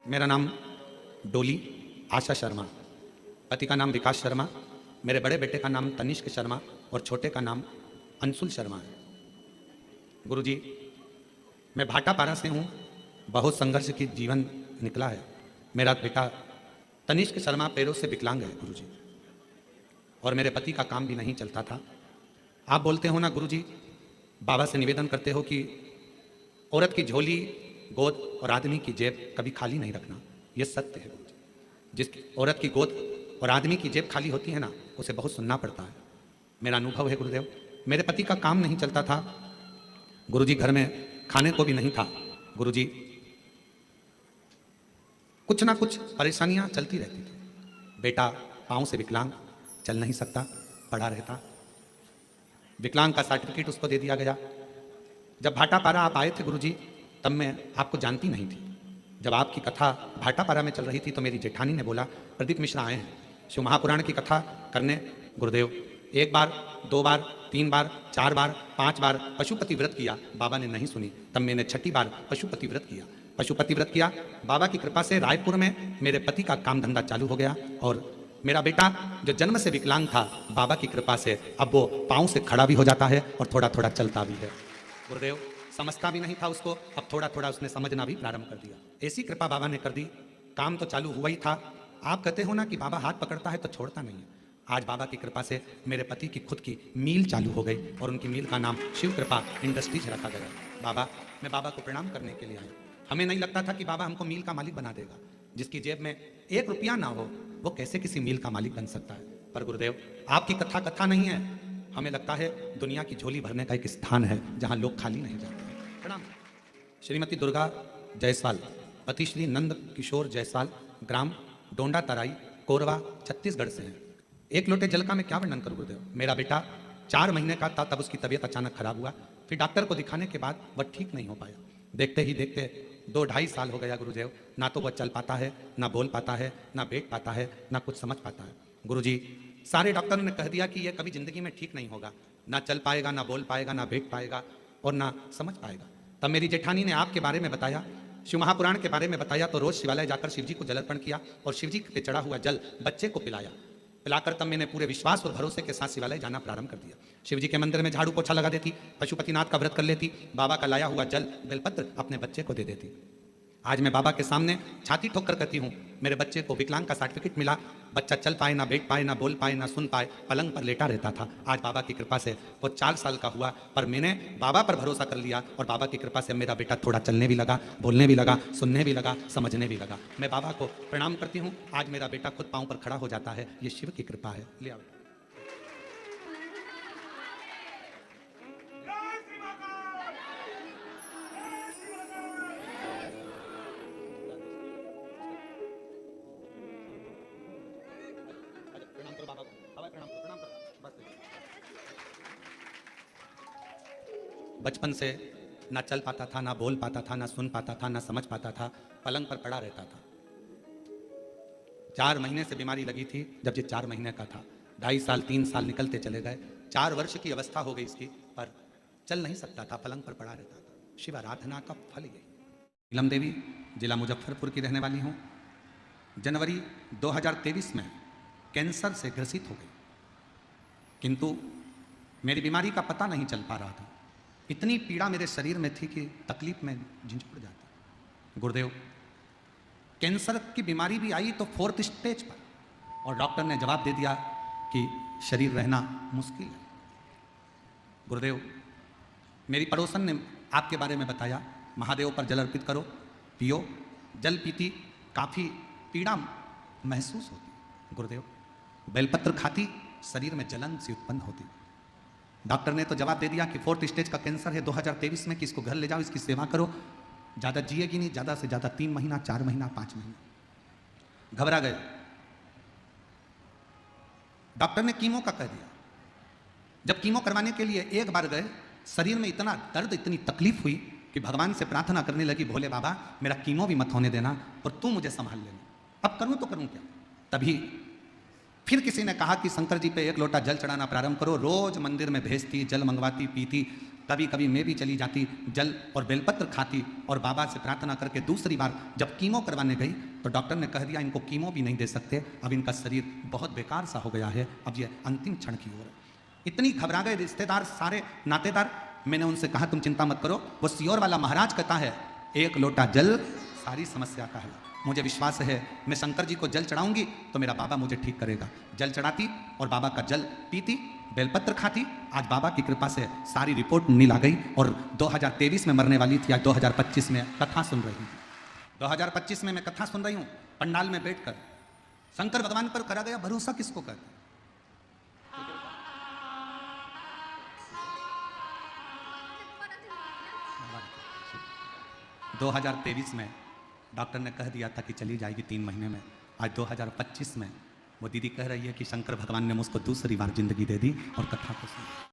मेरा नाम डोली आशा शर्मा, पति का नाम विकास शर्मा, मेरे बड़े बेटे का नाम तनिष्क शर्मा और छोटे का नाम अंशुल शर्मा है। गुरुजी, मैं भाटापारा से हूँ। बहुत संघर्ष की जीवन निकला है। मेरा बेटा तनिष्क शर्मा पैरों से विकलांग है गुरुजी, और मेरे पति का काम भी नहीं चलता था। आप बोलते हो ना गुरुजी, बाबा से निवेदन करते हो कि औरत की झोली, गोद और आदमी की जेब कभी खाली नहीं रखना। यह सत्य है गुरुजी। जिस औरत की गोद और आदमी की जेब खाली होती है ना, उसे बहुत सुनना पड़ता है। मेरा अनुभव है गुरुदेव। मेरे पति का काम नहीं चलता था गुरुजी, घर में खाने को भी नहीं था गुरुजी। कुछ ना कुछ परेशानियां चलती रहती थी। बेटा पाँव से विकलांग, चल नहीं सकता, पड़ा रहता। विकलांग का सर्टिफिकेट उसको दे दिया गया। जब भाटापारा आप आए थे गुरुजी, तब मैं आपको जानती नहीं थी। जब आपकी कथा भाटापारा में चल रही थी तो मेरी जेठानी ने बोला, प्रदीप मिश्रा आए हैं शिव महापुराण की कथा करने। गुरुदेव, 1 बार, 2 बार, 3 बार, 4 बार, 5 बार पशुपति व्रत किया, बाबा ने नहीं सुनी। तब मैंने 6ठी बार पशुपति व्रत किया। पशुपति व्रत किया, बाबा की कृपा से रायपुर में मेरे पति का काम धंधा चालू हो गया, और मेरा बेटा जो जन्म से विकलांग था, बाबा की कृपा से अब वो पाँव से खड़ा भी हो जाता है और थोड़ा थोड़ा चलता भी है। गुरुदेव, समझता भी नहीं था उसको, अब थोड़ा थोड़ा उसने समझना भी प्रारंभ कर दिया। ऐसी कृपा बाबा ने कर दी। काम तो चालू हुआ ही था। आप कहते हो ना कि बाबा हाथ पकड़ता है तो छोड़ता नहीं है। आज बाबा की कृपा से मेरे पति की खुद की मील चालू हो गई, और उनकी मील का नाम शिव कृपा इंडस्ट्रीज रखा गया। बाबा, मैं बाबा को प्रणाम करने के लिए आया। हमें नहीं लगता था कि बाबा हमको मील का मालिक बना देगा। जिसकी जेब में 1 रुपया ना हो, वो कैसे किसी मील का मालिक बन सकता है। पर गुरुदेव, आपकी कथा कथा नहीं है। हमें लगता है दुनिया की झोली भरने का एक स्थान है जहां लोग खाली नहीं जाते। प्रणाम। श्रीमती दुर्गा जायसवाल, पति श्री नंद किशोर जायसवाल, ग्राम डोंडा तराई, कोरवा, छत्तीसगढ़ से हैं। 1 लोटे जल का मैं क्या वर्णन करूं गुरुदेव। मेरा बेटा 4 महीने का था तब उसकी तबीयत अचानक खराब हुआ। फिर डॉक्टर को दिखाने के बाद वह ठीक नहीं हो पाया। देखते ही देखते 2-2.5 साल हो गया गुरुदेव। ना तो वह चल पाता है, ना बोल पाता है, ना बैठ पाता है, ना कुछ समझ पाता है। गुरुजी, सारे डॉक्टरों ने कह दिया कि यह कभी जिंदगी में ठीक नहीं होगा। ना चल पाएगा, ना बोल पाएगा, ना बैठ पाएगा और ना समझ पाएगा। तब मेरी जेठानी ने आपके बारे में बताया, शिव महापुराण के बारे में बताया। तो रोज शिवालय जाकर शिवजी को जल अर्पण किया और शिवजी पे चढ़ा हुआ जल बच्चे को पिलाया। पिलाकर तब मैंने पूरे विश्वास और भरोसे के साथ शिवालय जाना प्रारंभ कर दिया। शिवजी के मंदिर में झाड़ू पोछा लगा देती, पशुपतिनाथ का व्रत कर लेती, बाबा का लाया हुआ जल बेलपत्र अपने बच्चे को दे देती। आज मैं बाबा के सामने छाती ठोक कर कहती हूँ, मेरे बच्चे को विकलांग का सर्टिफिकेट मिला। बच्चा चल पाए, ना बैठ पाए, ना बोल पाए, ना सुन पाए, पलंग पर लेटा रहता था। आज बाबा की कृपा से वो 4 साल का हुआ, पर मैंने बाबा पर भरोसा कर लिया, और बाबा की कृपा से मेरा बेटा थोड़ा चलने भी लगा, बोलने भी लगा, सुनने भी लगा, समझने भी लगा। मैं बाबा को प्रणाम करती हूँ। आज मेरा बेटा खुद पाँव पर खड़ा हो जाता है। ये शिव की कृपा है। ले आओ। बचपन से ना चल पाता था, ना बोल पाता था, ना सुन पाता था, ना समझ पाता था, पलंग पर पड़ा रहता था। 4 महीने से बीमारी लगी थी जब ये 4 महीने का था। 2.5 साल, 3 साल निकलते चले गए। 4 वर्ष की अवस्था हो गई इसकी, पर चल नहीं सकता था, पलंग पर पड़ा रहता था। शिव आराधना का फल यही। नीलम देवी, जिला मुजफ्फरपुर की रहने वाली हूँ। जनवरी 2023 में कैंसर से ग्रसित हो गई, किंतु मेरी बीमारी का पता नहीं चल पा रहा था। इतनी पीड़ा मेरे शरीर में थी कि तकलीफ में झिझक जाती। गुरुदेव, कैंसर की बीमारी भी आई तो 4th स्टेज पर, और डॉक्टर ने जवाब दे दिया कि शरीर रहना मुश्किल है। गुरुदेव, मेरी पड़ोसन ने आपके बारे में बताया, महादेव पर जल अर्पित करो, पियो। जल पीती, काफ़ी पीड़ा महसूस होती। गुरुदेव, बेलपत्र खाती, शरीर में जलन सी उत्पन्न होती। डॉक्टर ने तो जवाब दे दिया कि 4th स्टेज का कैंसर है 2023 में, कि इसको घर ले जाओ, इसकी सेवा करो, ज़्यादा जिएगी नहीं, ज़्यादा से ज़्यादा 3 महीना, 4 महीना, 5 महीना। घबरा गए। डॉक्टर ने कीमो का कह दिया। जब कीमो करवाने के लिए 1 बार गए, शरीर में इतना दर्द, इतनी तकलीफ हुई कि भगवान से प्रार्थना करने लगी, भोले बाबा मेरा कीमो भी मत होने देना और तू मुझे संभाल लेना। अब करूँ तो करूँ क्या। तभी फिर किसी ने कहा कि शंकर जी पे 1 लोटा जल चढ़ाना प्रारंभ करो। रोज मंदिर में भेजती, जल मंगवाती, पीती, कभी कभी मैं भी चली जाती, जल और बेलपत्र खाती और बाबा से प्रार्थना करके दूसरी बार जब कीमो करवाने गई तो डॉक्टर ने कह दिया इनको कीमो भी नहीं दे सकते, अब इनका शरीर बहुत बेकार सा हो गया है, अब ये अंतिम क्षण की ओर। इतनी घबरा गए रिश्तेदार, सारे नातेदार। मैंने उनसे कहा तुम चिंता मत करो, वो सियोर वाला महाराज कहता है 1 लोटा जल सारी समस्या का हल। मुझे विश्वास है मैं शंकर जी को जल चढ़ाऊंगी तो मेरा बाबा मुझे ठीक करेगा। जल चढ़ाती और बाबा का जल पीती, बेलपत्र खाती। आज बाबा की कृपा से सारी रिपोर्ट नील आ गई और 2023 में मरने वाली थी, आज 2025 में कथा सुन रही हूँ। 2025 में मैं कथा सुन रही हूँ पंडाल में बैठकर। शंकर भगवान पर करा गया भरोसा किसको कहते हैं? 2023 में डॉक्टर ने कह दिया था कि चली जाएगी 3 महीने में। आज 2025 में वो दीदी कह रही है कि शंकर भगवान ने मुझको दूसरी बार जिंदगी दे दी और कथा को सुना।